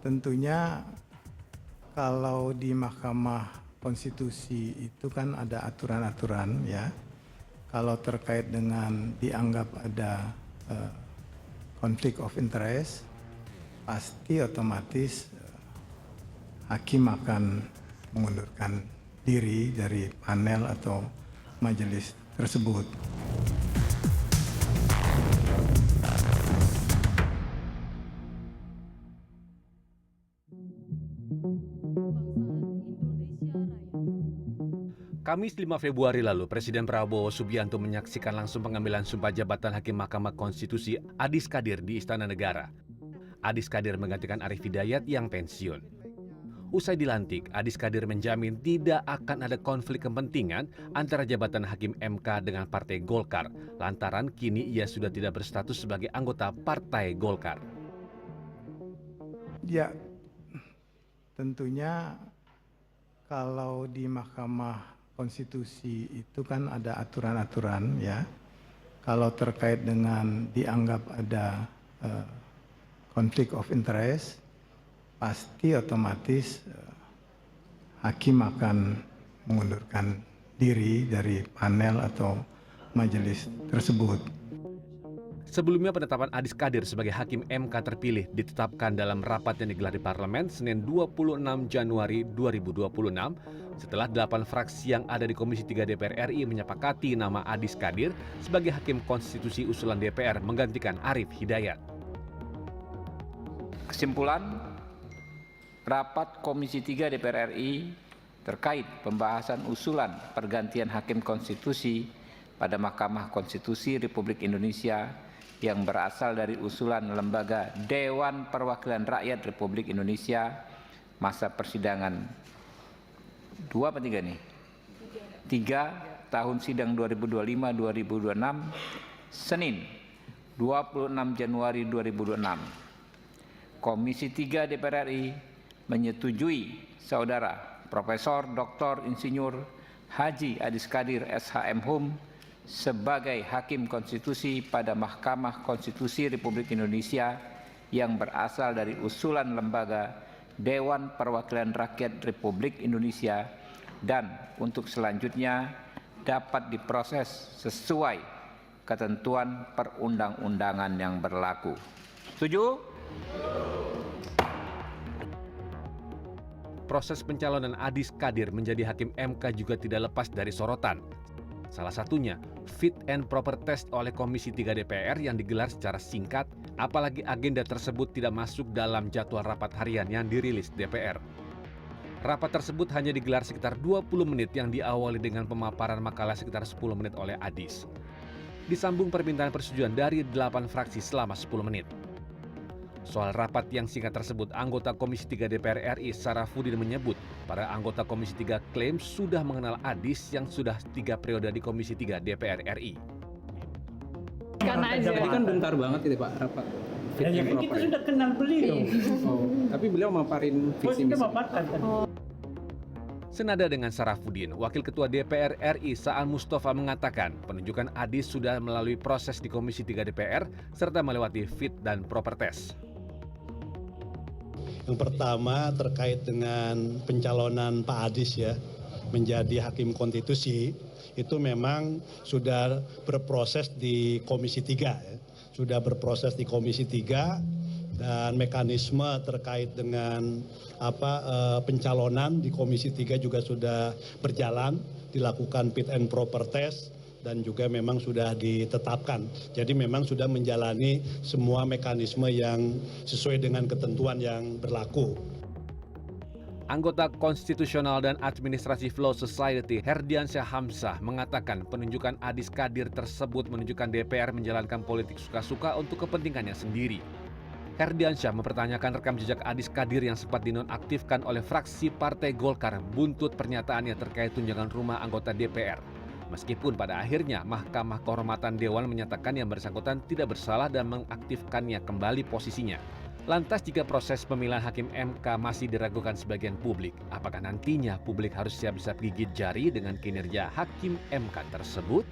Tentunya kalau di Mahkamah Konstitusi itu kan ada aturan-aturan ya. Kalau terkait dengan dianggap ada konflik of interest, pasti otomatis hakim akan mengundurkan diri dari panel atau majelis tersebut. Kamis 5 Februari lalu, Presiden Prabowo Subianto menyaksikan langsung pengambilan sumpah jabatan Hakim Mahkamah Konstitusi Adis Kadir di Istana Negara. Adis Kadir menggantikan Arief Hidayat yang pensiun. Usai dilantik, Adis Kadir menjamin tidak akan ada konflik kepentingan antara jabatan Hakim MK dengan Partai Golkar, lantaran kini ia sudah tidak berstatus sebagai anggota Partai Golkar. Ya, tentunya kalau di Mahkamah Konstitusi itu kan ada aturan-aturan ya. Kalau terkait dengan dianggap ada konflik of interest, pasti otomatis hakim akan mengundurkan diri dari panel atau majelis tersebut. Sebelumnya penetapan Adis Kadir sebagai Hakim MK terpilih ditetapkan dalam rapat yang digelar di Parlemen Senin 26 Januari 2026 setelah 8 fraksi yang ada di Komisi 3 DPR RI menyepakati nama Adis Kadir sebagai Hakim Konstitusi usulan DPR menggantikan Arief Hidayat. Kesimpulan, rapat Komisi 3 DPR RI terkait pembahasan usulan pergantian Hakim Konstitusi pada Mahkamah Konstitusi Republik Indonesia yang berasal dari usulan lembaga Dewan Perwakilan Rakyat Republik Indonesia masa persidangan 3 tahun sidang 2025-2026 Senin 26 Januari 2026. Komisi 3 DPR RI menyetujui Saudara Profesor Dr. Insinyur Haji Adis Kadir SHM sebagai Hakim Konstitusi pada Mahkamah Konstitusi Republik Indonesia yang berasal dari usulan lembaga Dewan Perwakilan Rakyat Republik Indonesia dan untuk selanjutnya dapat diproses sesuai ketentuan perundang-undangan yang berlaku. Setuju? Proses pencalonan Adis Kadir menjadi Hakim MK juga tidak lepas dari sorotan. Salah satunya, fit and proper test oleh Komisi 3 DPR yang digelar secara singkat, apalagi agenda tersebut tidak masuk dalam jadwal rapat harian yang dirilis DPR. Rapat tersebut hanya digelar sekitar 20 menit yang diawali dengan pemaparan makalah sekitar 10 menit oleh Adis. Disambung permintaan persetujuan dari 8 fraksi selama 10 menit. Soal rapat yang singkat tersebut, anggota Komisi 3 DPR RI Sarafudin menyebut para anggota Komisi 3 klaim sudah mengenal Adis yang sudah 3 periode di Komisi 3 DPR RI. Karena aja. Tadi kan bentar banget itu Pak rapat. Ya, kita sudah kenal beliau. Oh, tapi beliau memaparin visi misi. Senada dengan Sarafudin, Wakil Ketua DPR RI Saan Mustafa mengatakan penunjukan Adis sudah melalui proses di Komisi 3 DPR serta melewati fit dan proper test. Yang pertama terkait dengan pencalonan Pak Adis ya menjadi Hakim Konstitusi itu memang sudah berproses di Komisi 3 ya. Sudah berproses di Komisi 3 dan mekanisme terkait dengan pencalonan di Komisi 3 juga sudah berjalan, dilakukan fit and proper test dan juga memang sudah ditetapkan. Jadi memang sudah menjalani semua mekanisme yang sesuai dengan ketentuan yang berlaku. Anggota Konstitusional dan Administrasi Law Society Herdiansyah Hamzah mengatakan penunjukan Adis Kadir tersebut menunjukkan DPR menjalankan politik suka-suka untuk kepentingannya sendiri. Herdiansyah mempertanyakan rekam jejak Adis Kadir yang sempat dinonaktifkan oleh fraksi Partai Golkar buntut pernyataannya terkait tunjangan rumah anggota DPR. Meskipun pada akhirnya Mahkamah Kehormatan Dewan menyatakan yang bersangkutan tidak bersalah dan mengaktifkannya kembali posisinya. Lantas jika proses pemilihan Hakim MK masih diragukan sebagian publik, apakah nantinya publik harus siap-siap gigit jari dengan kinerja Hakim MK tersebut?